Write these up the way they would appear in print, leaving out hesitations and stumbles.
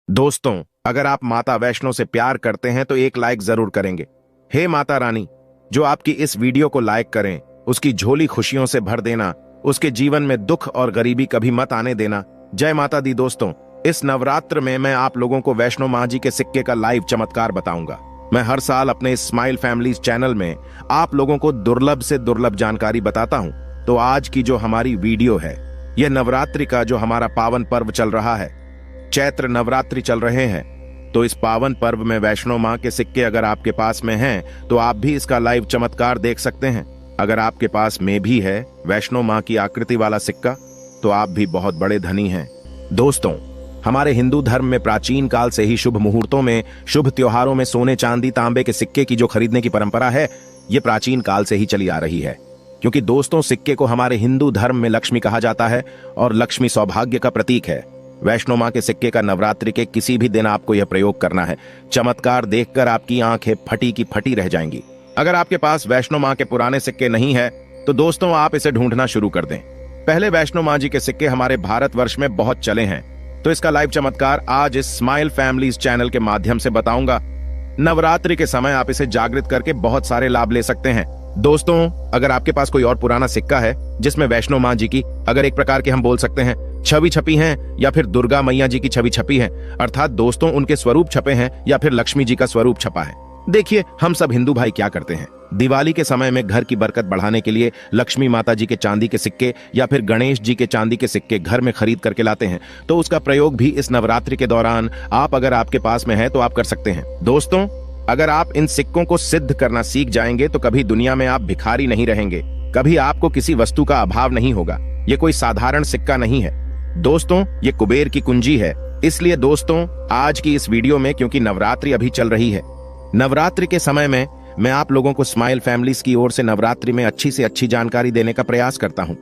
दोस्तों, अगर आप माता वैष्णो से प्यार करते हैं तो एक लाइक जरूर करेंगे। हे माता रानी, जो आपकी इस वीडियो को लाइक करें उसकी झोली खुशियों से भर देना, उसके जीवन में दुख और गरीबी कभी मत आने देना। जय माता दी। दोस्तों, इस नवरात्र में मैं आप लोगों को वैष्णो माँ जी के सिक्के का लाइव चमत्कार बताऊंगा। मैं हर साल अपने स्माइल फैमिलीज चैनल में आप लोगों को दुर्लभ से दुर्लभ जानकारी बताता हूं। तो आज की जो हमारी वीडियो है, यह नवरात्रि का जो हमारा पावन पर्व चल रहा है, चैत्र नवरात्रि चल रहे हैं, तो इस पावन पर्व में वैष्णो माँ के सिक्के अगर आपके पास में हैं तो आप भी इसका लाइव चमत्कार देख सकते हैं। अगर आपके पास में भी है वैष्णो माँ की आकृति वाला सिक्का तो आप भी बहुत बड़े धनी हैं। दोस्तों, हमारे हिंदू धर्म में प्राचीन काल से ही शुभ मुहूर्तों में, शुभ त्योहारों में सोने चांदी तांबे के सिक्के की जो खरीदने की परंपरा है, ये प्राचीन काल से ही चली आ रही है। क्योंकि दोस्तों, सिक्के को हमारे हिंदू धर्म में लक्ष्मी कहा जाता है और लक्ष्मी सौभाग्य का प्रतीक है। वैष्णो माँ के सिक्के का नवरात्रि के किसी भी दिन आपको यह प्रयोग करना है। चमत्कार देखकर आपकी आंखें फटी की फटी रह जाएंगी। अगर आपके पास वैष्णो माँ के पुराने सिक्के नहीं है तो दोस्तों आप इसे ढूंढना शुरू कर दें। पहले वैष्णो माँ जी के सिक्के हमारे भारतवर्ष में बहुत चले हैं, तो इसका लाइव चमत्कार आज इस स्माइल फैमिलीज चैनल के माध्यम से बताऊंगा। नवरात्रि के समय आप इसे जागृत करके बहुत सारे लाभ ले सकते हैं। दोस्तों, अगर आपके पास कोई और पुराना सिक्का है जिसमें वैष्णो माँ जी की, अगर एक प्रकार के हम बोल सकते हैं छवि छपी है, या फिर दुर्गा मैया जी की छवि छपी है, अर्थात दोस्तों उनके स्वरूप छपे हैं, या फिर लक्ष्मी जी का स्वरूप छपा है। देखिए, हम सब हिंदू भाई क्या करते हैं, दिवाली के समय में घर की बरकत बढ़ाने के लिए लक्ष्मी माता जी के चांदी के सिक्के या फिर गणेश जी के चांदी के सिक्के घर में खरीद करके लाते हैं। तो उसका प्रयोग भी इस नवरात्रि के दौरान आप, अगर आपके पास में है तो आप कर सकते हैं। दोस्तों, अगर आप इन सिक्कों को सिद्ध करना सीख जाएंगे तो कभी दुनिया में आप भिखारी नहीं रहेंगे, कभी आपको किसी वस्तु का अभाव नहीं होगा। ये कोई साधारण सिक्का नहीं है दोस्तों, ये कुबेर की कुंजी है। इसलिए दोस्तों, आज की इस वीडियो में, क्योंकि नवरात्रि अभी चल रही है, नवरात्रि के समय में मैं आप लोगों को स्माइल फैमिलीज की ओर से नवरात्रि में अच्छी से अच्छी जानकारी देने का प्रयास करता हूं।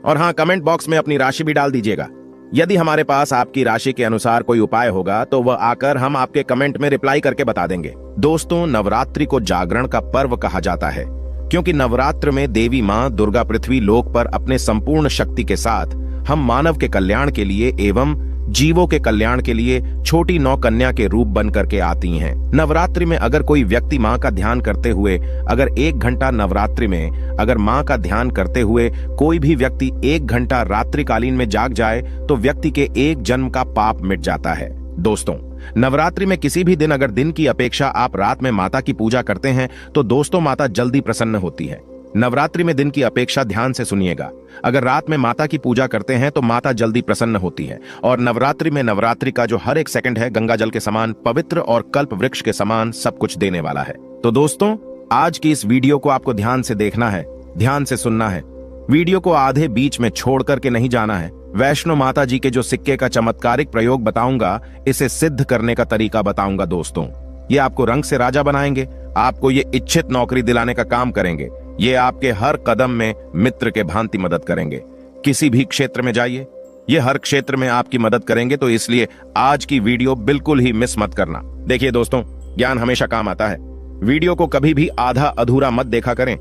और हाँ, कमेंट बॉक्स में अपनी राशि भी डाल दीजिएगा। यदि हमारे पास आपकी राशि के अनुसार कोई उपाय होगा तो वह आकर हम आपके कमेंट में रिप्लाई करके बता देंगे। दोस्तों, नवरात्रि को जागरण का पर्व कहा जाता है, क्योंकि नवरात्र में देवी माँ दुर्गा पृथ्वी लोक पर अपने संपूर्ण शक्ति के साथ हम मानव के कल्याण के लिए एवं जीवों के कल्याण के लिए छोटी नौ कन्या के रूप बन करके आती हैं। नवरात्रि में अगर कोई व्यक्ति माँ का ध्यान करते हुए, अगर 1 घंटा नवरात्रि में अगर माँ का ध्यान करते हुए कोई भी व्यक्ति 1 घंटा रात्रिकालीन में जाग जाए तो व्यक्ति के एक जन्म का पाप मिट जाता है। दोस्तों, नवरात्रि में किसी भी दिन अगर दिन की अपेक्षा आप रात में माता की पूजा करते हैं तो दोस्तों माता जल्दी प्रसन्न होती है। नवरात्रि में दिन की अपेक्षा ध्यान से सुनिएगा, अगर रात में माता की पूजा करते हैं तो माता जल्दी प्रसन्न होती है। और नवरात्रि में नवरात्रि का जो हर एक सेकंड है गंगा जल के समान पवित्र और कल्प वृक्ष के समान सब कुछ देने वाला है। तो दोस्तों, आज की इस वीडियो को आपको ध्यान से देखना है, ध्यान से सुनना है। वीडियो को आधे बीच में छोड़ करके नहीं जाना है। वैष्णो माता जी के जो सिक्के का चमत्कारिक प्रयोग बताऊंगा, इसे सिद्ध करने का तरीका बताऊंगा। दोस्तों, ये आपको रंग से राजा बनाएंगे, आपको ये इच्छित नौकरी दिलाने का काम करेंगे, ये आपके हर कदम में मित्र के भांति मदद करेंगे। किसी भी क्षेत्र में जाइए, ये हर क्षेत्र में आपकी मदद करेंगे। तो इसलिए आज की वीडियो बिल्कुल ही मिस मत करना। देखिए दोस्तों, ज्ञान हमेशा काम आता है। वीडियो को कभी भी आधा अधूरा मत देखा करें।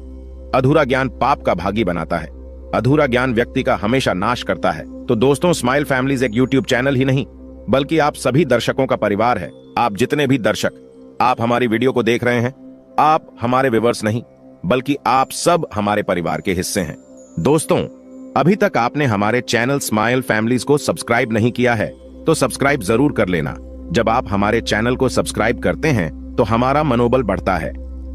अधूरा ज्ञान पाप का भागी बनाता है, अधूरा ज्ञान व्यक्ति का हमेशा नाश करता है। तो दोस्तों, स्माइल फैमिलीज एक यूट्यूब चैनल ही नहीं बल्कि आप सभी दर्शकों का परिवार है। आप जितने भी दर्शक आप हमारी वीडियो को देख रहे हैं, आप हमारे व्यूअर्स नहीं बल्कि आप सब हमारे परिवार के हिस्से हैं। दोस्तों, अभी तक आपने हमारे चैनल स्माइल फैमिलीज को सब्सक्राइब नहीं किया है तो सब्सक्राइब जरूर कर लेना। जब आप हमारे चैनल को सब्सक्राइब करते हैं तो हमारा मनोबल बढ़ता है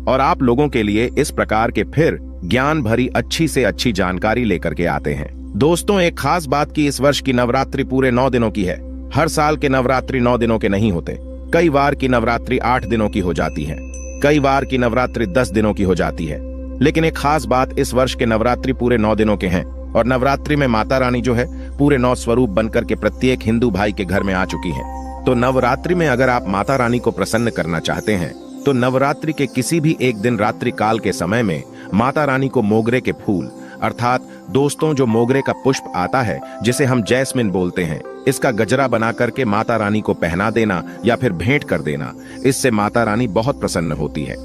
और आप लोगों के लिए इस प्रकार के फिर ज्ञान भरी अच्छी से अच्छी जानकारी लेकर के आते हैं। दोस्तों, एक खास बात की इस वर्ष की नवरात्रि पूरे 9 दिनों की है। हर साल के नवरात्रि 9 दिनों के नहीं होते। कई बार की नवरात्रि 8 दिनों की हो जाती है, कई बार की नवरात्रि 10 दिनों की हो जाती है। लेकिन एक खास बात, इस वर्ष के नवरात्रि पूरे 9 दिनों के हैं। और नवरात्रि में माता रानी जो है पूरे 9 स्वरूप बनकर के प्रत्येक हिंदू भाई के घर में आ चुकी है। तो नवरात्रि में अगर आप माता रानी को प्रसन्न करना चाहते हैं तो नवरात्रि के किसी भी एक दिन रात्रि काल के समय में माता रानी को मोगरे के फूल, अर्थात दोस्तों जो मोगरे का पुष्प आता है जिसे हम जैस्मिन बोलते हैं, इसका गजरा बना करके माता रानी को पहना देना या फिर भेंट कर देना। इससे माता रानी बहुत प्रसन्न होती है।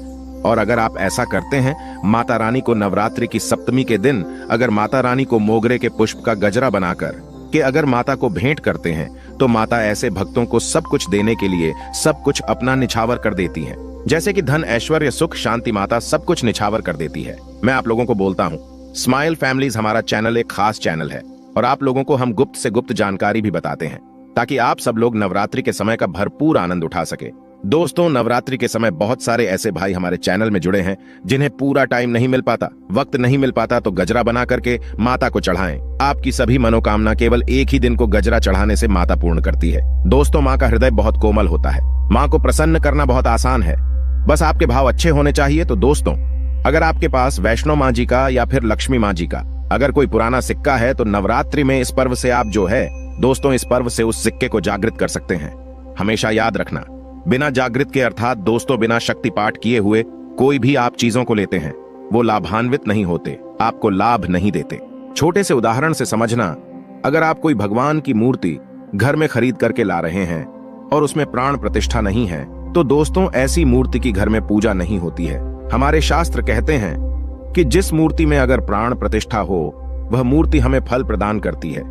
और अगर आप ऐसा करते हैं, माता रानी को नवरात्रि की सप्तमी के दिन अगर माता रानी को मोगरे के पुष्प का गजरा बनाकर कि अगर माता को भेंट करते हैं तो माता ऐसे भक्तों को सब कुछ देने के लिए सब कुछ अपना निछावर कर देती है। जैसे कि धन, ऐश्वर्य, सुख, शांति, माता सब कुछ निछावर कर देती है। मैं आप लोगों को बोलता हूँ, स्माइल फैमिलीज हमारा चैनल एक खास चैनल है और आप लोगों को हम गुप्त से गुप्त जानकारी भी बताते हैं ताकि आप सब लोग नवरात्रि के समय का भरपूर आनंद उठा सके। दोस्तों, नवरात्रि के समय बहुत सारे ऐसे भाई हमारे चैनल में जुड़े हैं जिन्हें पूरा टाइम नहीं मिल पाता, वक्त नहीं मिल पाता, तो गजरा बना करके माता को चढ़ाएं। आपकी सभी मनोकामना केवल एक ही दिन को गजरा चढ़ाने से माता पूर्ण करती है। दोस्तों, माँ का हृदय बहुत कोमल होता है। माँ को प्रसन्न करना बहुत आसान है, बस आपके भाव अच्छे होने चाहिए। तो दोस्तों, अगर आपके पास वैष्णो माँ जी का या फिर लक्ष्मी माँ जी का अगर कोई पुराना सिक्का है तो नवरात्रि में इस पर्व से आप जो है दोस्तों इस पर्व से उस सिक्के को जागृत कर सकते हैं। हमेशा याद रखना, बिना जागृत के अर्थात दोस्तों बिना शक्ति पाठ किए हुए कोई भी आप चीजों को लेते हैं वो लाभान्वित नहीं होते, आपको लाभ नहीं देते। छोटे से उदाहरण से समझना, अगर आप कोई भगवान की मूर्ति घर में खरीद करके ला रहे हैं और उसमें प्राण प्रतिष्ठा नहीं है तो दोस्तों ऐसी मूर्ति की घर में पूजा नहीं होती है। हमारे शास्त्र कहते हैं कि जिस मूर्ति में अगर प्राण प्रतिष्ठा हो वह मूर्ति हमें फल प्रदान करती है।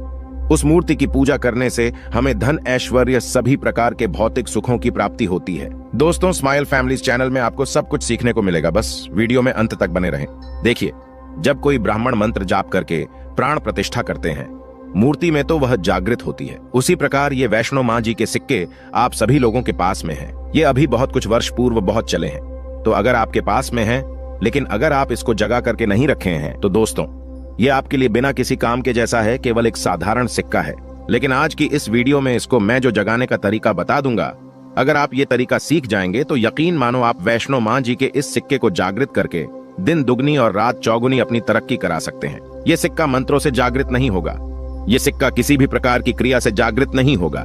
उस मूर्ति की पूजा करने से हमें धन, ऐश्वर्य, सभी प्रकार के भौतिक सुखों की प्राप्ति होती है। दोस्तों, स्माइल फैमिलीज चैनल में आपको सब कुछ सीखने को मिलेगा, बस वीडियो में अंत तक बने रहें। देखिए, जब कोई ब्राह्मण मंत्र जाप करके प्राण प्रतिष्ठा करते हैं मूर्ति में तो वह जागृत होती है। उसी प्रकार ये वैष्णो माँ जी के सिक्के आप सभी लोगों के पास में हैं। ये अभी बहुत कुछ वर्ष पूर्व बहुत चले हैं, तो अगर आपके पास में है लेकिन अगर आप इसको जगा करके नहीं रखे हैं तो दोस्तों ये आपके लिए बिना किसी काम के जैसा है, केवल एक साधारण सिक्का है। लेकिन आज की इस वीडियो में इसको मैं जो जगाने का तरीका बता दूंगा, अगर आप ये तरीका सीख जाएंगे तो यकीन मानो आप वैष्णो माँ जी के इस सिक्के को जागृत करके दिन दुगनी और रात चौगुनी अपनी तरक्की करा सकते हैं। ये सिक्का मंत्रों से जागृत नहीं होगा, ये सिक्का किसी भी प्रकार की क्रिया से जागृत नहीं होगा।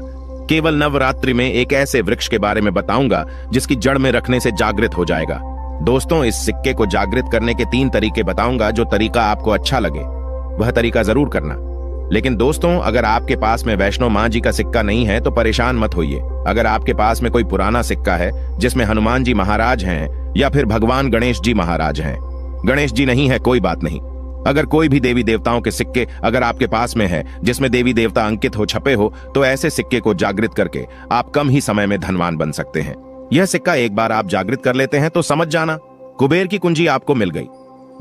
केवल नवरात्रि में एक ऐसे वृक्ष के बारे में बताऊंगा जिसकी जड़ में रखने से जागृत हो जाएगा। दोस्तों, इस सिक्के को जागृत करने के 3 तरीके बताऊंगा। जो तरीका आपको अच्छा लगे वह तरीका जरूर करना। लेकिन दोस्तों, अगर आपके पास में वैष्णो माँ जी का सिक्का नहीं है तो परेशान मत होइए। अगर आपके पास में कोई पुराना सिक्का है जिसमें हनुमान जी महाराज हैं या फिर भगवान गणेश जी महाराज हैं, गणेश जी नहीं है कोई बात नहीं। अगर कोई भी देवी देवताओं के सिक्के अगर आपके पास में है जिसमें देवी देवता अंकित हो, छपे हो, तो ऐसे सिक्के को जागृत करके आप कम ही समय में धनवान बन सकते हैं। यह सिक्का एक बार आप जागृत कर लेते हैं तो समझ जाना कुबेर की कुंजी आपको मिल गई।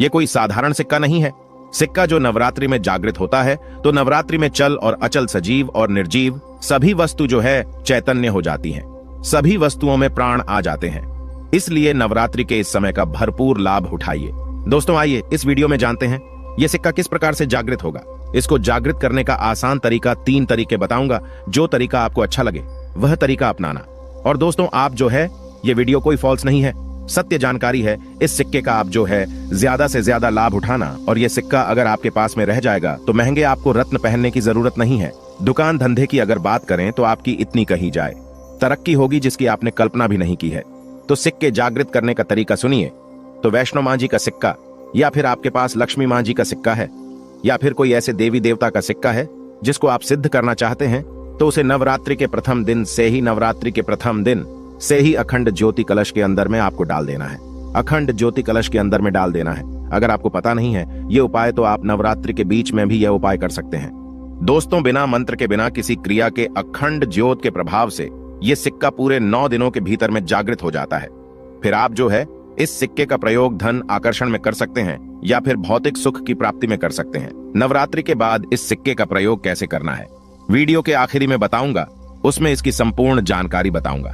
यह कोई साधारण सिक्का नहीं है। सिक्का जो नवरात्रि में जागृत होता है तो नवरात्रि में चल और अचल, सजीव और निर्जीव सभी वस्तु जो है चैतन्य हो जाती हैं। सभी वस्तुओं में प्राण आ जाते हैं। इसलिए नवरात्रि के इस समय का भरपूर लाभ उठाइए। दोस्तों, आइए इस वीडियो में जानते हैं यह सिक्का किस प्रकार से जागृत होगा। इसको जागृत करने का आसान तरीका 3 तरीके बताऊंगा। जो तरीका आपको अच्छा लगे वह तरीका अपनाना। और दोस्तों, आप जो है ये वीडियो कोई फॉल्स नहीं है, सत्य जानकारी है। इस सिक्के का आप जो है ज्यादा से ज्यादा लाभ उठाना। और ये सिक्का अगर आपके पास में रह जाएगा तो महंगे आपको रत्न पहनने की जरूरत नहीं है। दुकान धंधे की अगर बात करें तो आपकी इतनी कही जाए, तरक्की होगी जिसकी आपने कल्पना भी नहीं की है। तो सिक्के जागृत करने का तरीका सुनिए। तो वैष्णो माँ जी का सिक्का या फिर आपके पास लक्ष्मी माँ जी का सिक्का है या फिर कोई ऐसे देवी देवता का सिक्का है जिसको आप सिद्ध करना चाहते हैं तो उसे नवरात्रि के प्रथम दिन से ही अखंड ज्योति कलश के अंदर में आपको डाल देना है। अखंड ज्योति कलश के अंदर में डाल देना है। अगर आपको पता नहीं है ये उपाय तो आप नवरात्रि के बीच में भी यह उपाय कर सकते हैं। दोस्तों, बिना मंत्र के, बिना किसी क्रिया के, अखंड ज्योत के प्रभाव से यह सिक्का पूरे 9 दिनों के भीतर में जागृत हो जाता है। फिर आप जो है इस सिक्के का प्रयोग धन आकर्षण में कर सकते हैं या फिर भौतिक सुख की प्राप्ति में कर सकते हैं। नवरात्रि के बाद इस सिक्के का प्रयोग कैसे करना है वीडियो के आखिरी में बताऊंगा, उसमें इसकी संपूर्ण जानकारी बताऊंगा।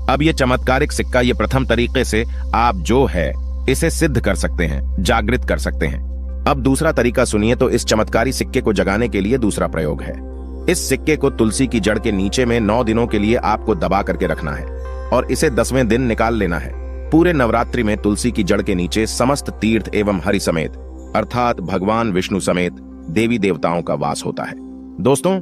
अब ये चमत्कारिक सिक्का ये प्रथम तरीके से आप जो है इसे सिद्ध कर सकते हैं, जागृत कर सकते हैं। अब दूसरा तरीका सुनिए। तो इस चमत्कारी सिक्के को जगाने के लिए दूसरा प्रयोग है। इस सिक्के को तुलसी की जड़ के नीचे में 9 दिनों के लिए आपको दबा करके रखना है और इसे 10वें दिन निकाल लेना है। पूरे नवरात्रि में तुलसी की जड़ के नीचे समस्त तीर्थ एवं हरि समेत अर्थात भगवान विष्णु समेत देवी देवताओं का वास होता है। दोस्तों,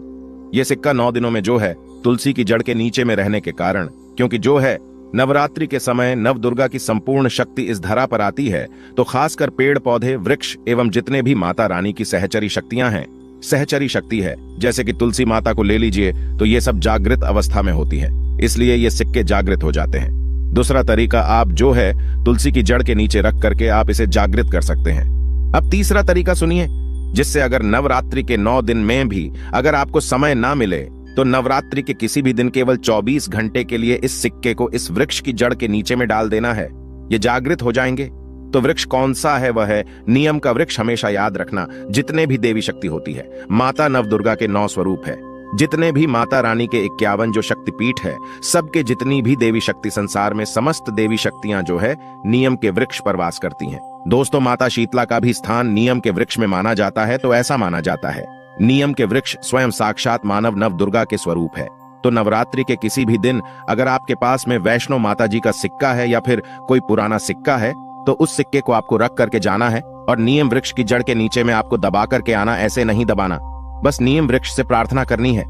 ये सिक्का 9 दिनों में जो है तुलसी की जड़ के नीचे में रहने के कारण, क्योंकि जो है नवरात्रि के समय नव दुर्गा की संपूर्ण शक्ति इस धरा पर आती है, तो खासकर पेड़ पौधे, वृक्ष एवं जितने भी माता रानी की सहचरी शक्तियां हैं, सहचरी शक्ति है, जैसे कि तुलसी माता को ले लीजिए तो ये सब जागृत अवस्था में होती है, इसलिए ये सिक्के जागृत हो जाते हैं। दूसरा तरीका आप जो है तुलसी की जड़ के नीचे रख करके आप इसे जागृत कर सकते हैं। अब तीसरा तरीका सुनिए। जिससे अगर नवरात्रि के 9 दिन में भी अगर आपको समय ना मिले तो नवरात्रि के किसी भी दिन केवल 24 घंटे के लिए इस सिक्के को इस वृक्ष की जड़ के नीचे में डाल देना है। ये जागृत हो जाएंगे। तो वृक्ष कौन सा है? वह है नियम का वृक्ष। हमेशा याद रखना, जितने भी देवी शक्ति होती है, माता नवदुर्गा के 9 स्वरूप है। जितने भी माता रानी के 51 जो शक्तिपीठ है, सबके जितनी भी देवी शक्ति संसार में, समस्त देवी शक्तियां जो है नियम के वृक्ष पर वास करती हैं। दोस्तों, माता शीतला का भी स्थान नियम के वृक्ष में माना जाता है। तो ऐसा माना जाता है नियम के वृक्ष स्वयं साक्षात मानव नवदुर्गा के स्वरूप है। तो नवरात्रि के किसी भी दिन अगर आपके पास में वैष्णो माता जी का सिक्का है या फिर कोई पुराना सिक्का है, तो उस सिक्के को आपको रख करके जाना है और नियम वृक्ष की जड़ के नीचे में आपको दबा करके आना। ऐसे नहीं दबाना, बस नीम वृक्ष से प्रार्थना करनी है,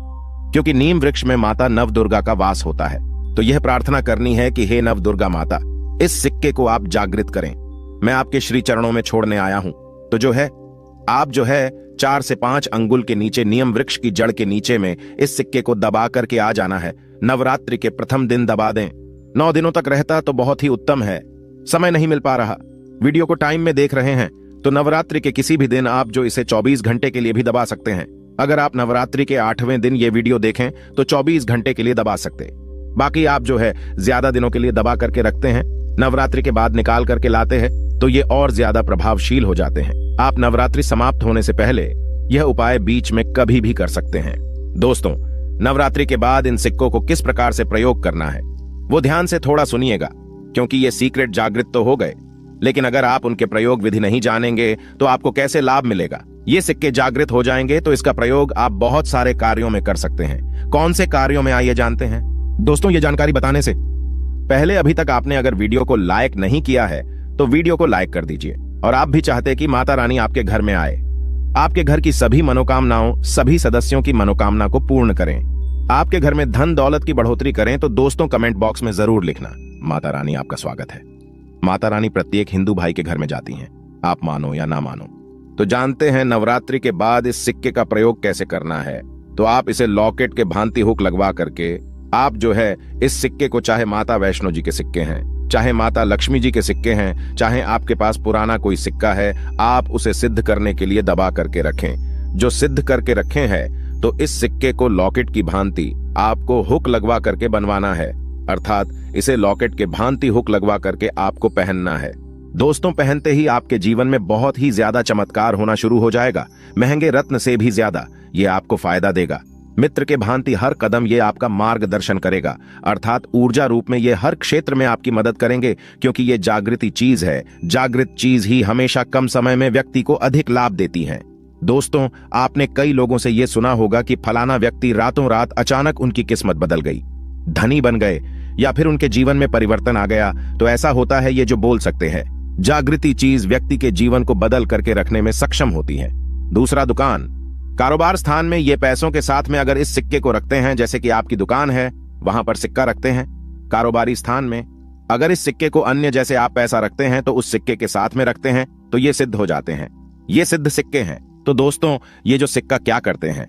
क्योंकि नीम वृक्ष में माता नवदुर्गा का वास होता है। तो यह प्रार्थना करनी है कि हे नवदुर्गा माता, इस सिक्के को आप जागृत करें। मैं आपके श्री चरणों में छोड़ने आया हूं। तो जो है आप जो है 4 से 5 अंगुल के नीचे नियम वृक्ष की जड़ के नीचे में इस सिक्के को दबा करके आ जाना है। नवरात्रि के प्रथम दिन दबा दें। 9 दिनों तक रहता तो बहुत ही उत्तम है। समय नहीं मिल पा रहा, वीडियो को टाइम में देख रहे हैं, तो नवरात्रि के किसी भी दिन आप जो इसे 24 घंटे के लिए भी दबा सकते हैं। अगर आप नवरात्रि के 8वें दिन ये वीडियो देखें तो 24 घंटे के लिए दबा सकते। बाकी आप जो है ज्यादा दिनों के लिए दबा करके रखते हैं, नवरात्रि के बाद निकाल करके लाते हैं, तो ये और ज्यादा प्रभावशील हो जाते हैं। आप नवरात्रि समाप्त होने से पहले यह उपाय बीच में कभी भी कर सकते हैं। दोस्तों, नवरात्रि के बाद इन सिक्कों को किस प्रकार से प्रयोग करना है वो ध्यान से थोड़ा सुनिएगा, क्योंकि ये सीक्रेट जागृत तो हो गए, लेकिन अगर आप उनके प्रयोग विधि नहीं जानेंगे तो आपको कैसे लाभ मिलेगा। ये सिक्के जागृत हो जाएंगे तो इसका प्रयोग आप बहुत सारे कार्यों में कर सकते हैं। कौन से कार्यों में आइए जानते हैं। दोस्तों, ये जानकारी बताने से पहले अभी तक आपने अगर वीडियो को लाइक नहीं किया है तो वीडियो को लाइक कर दीजिए। और आप भी चाहते हैं कि माता रानी आपके घर में आए, आपके घर की सभी मनोकामनाओं, सभी सदस्यों की मनोकामना को पूर्ण करें, आपके घर में धन दौलत की बढ़ोतरी करें, तो दोस्तों कमेंट बॉक्स में जरूर लिखना, माता रानी आपका स्वागत है। माता रानी प्रत्येक हिंदू भाई के घर में जाती हैं, आप मानो या ना मानो। तो जानते हैं नवरात्रि के बाद इस सिक्के का प्रयोग कैसे करना है। तो आप इसे लॉकेट के भांति हुक लगवा करके आप जो है इस सिक्के को, चाहे माता वैष्णो जी के सिक्के हैं, चाहे माता लक्ष्मी जी के सिक्के हैं, चाहे आपके पास पुराना कोई सिक्का है, आप उसे सिद्ध करने के लिए दबा करके रखें। जो सिद्ध करके रखे हैं तो इस सिक्के को लॉकेट की भांति आपको हुक लगवा करके बनवाना है, अर्थात इसे लॉकेट के भांति हुक लगवा करके आपको पहनना है। दोस्तों, पहनते ही आपके जीवन में बहुत ही ज्यादा चमत्कार होना शुरू हो जाएगा। महंगे रत्न से भी ज्यादा ये आपको फायदा देगा। मित्र के भांति हर कदम ये आपका मार्गदर्शन करेगा, अर्थात ऊर्जा रूप में ये हर क्षेत्र में आपकी मदद करेंगे, क्योंकि ये जागृति चीज है। जागृत चीज ही हमेशा कम समय में व्यक्ति को अधिक लाभ देती है। दोस्तों, आपने कई लोगों से यह सुना होगा कि फलाना व्यक्ति रातों रात अचानक उनकी किस्मत बदल गई, धनी बन गए, या फिर उनके जीवन में परिवर्तन आ गया। तो ऐसा होता है ये जो बोल सकते हैं। जागृति चीज व्यक्ति के जीवन को बदल करके रखने में सक्षम होती है। दूसरा, दुकान, कारोबार स्थान में ये पैसों के साथ में अगर इस सिक्के को रखते हैं, जैसे कि आपकी दुकान है वहां पर सिक्का रखते हैं, कारोबारी स्थान में अगर इस सिक्के को अन्य जैसे आप पैसा रखते हैं तो उस सिक्के के साथ में रखते हैं तो ये सिद्ध हो जाते हैं। ये सिद्ध सिक्के हैं। तो दोस्तों, ये जो सिक्का क्या करते हैं,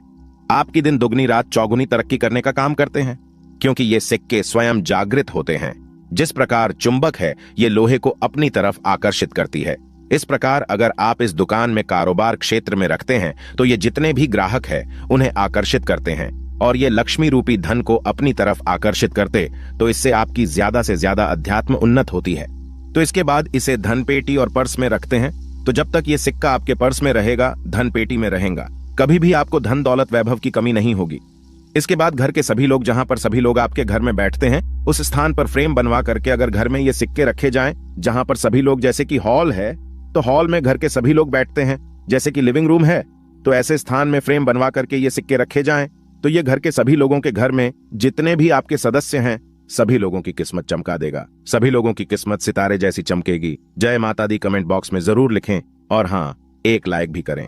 आपकी दिन दुगनी रात चौगुनी तरक्की करने का काम करते हैं, क्योंकि ये सिक्के स्वयं जागृत होते हैं। जिस प्रकार चुंबक है, ये लोहे को अपनी तरफ आकर्षित करती है, इस प्रकार अगर आप इस दुकान में कारोबार क्षेत्र में रखते हैं तो ये जितने भी ग्राहक हैं उन्हें आकर्षित करते हैं, और ये लक्ष्मी रूपी धन को अपनी तरफ आकर्षित करते, तो इससे आपकी ज्यादा से ज्यादा अध्यात्म उन्नत होती है। तो इसके बाद इसे धन पेटी और पर्स में रखते हैं। तो जब तक ये सिक्का आपके पर्स में रहेगा, धन पेटी में रहेगा, कभी भी आपको धन दौलत वैभव की कमी नहीं होगी। इसके बाद घर के सभी लोग, जहां पर सभी लोग आपके घर में बैठते हैं, उस स्थान पर फ्रेम बनवा करके अगर घर में ये सिक्के रखे जाएं, जहां पर सभी लोग, जैसे कि हॉल है तो हॉल में घर के सभी लोग बैठते हैं, जैसे कि लिविंग रूम है तो ऐसे स्थान में फ्रेम बनवा करके ये सिक्के रखे जाएं, तो ये घर के सभी लोगों के घर में जितने भी आपके सदस्य हैं सभी लोगों की किस्मत चमका देगा। सभी लोगों की किस्मत सितारे जैसी चमकेगी। जय माता दी कमेंट बॉक्स में जरूर लिखें, और हाँ, एक लाइक भी करें।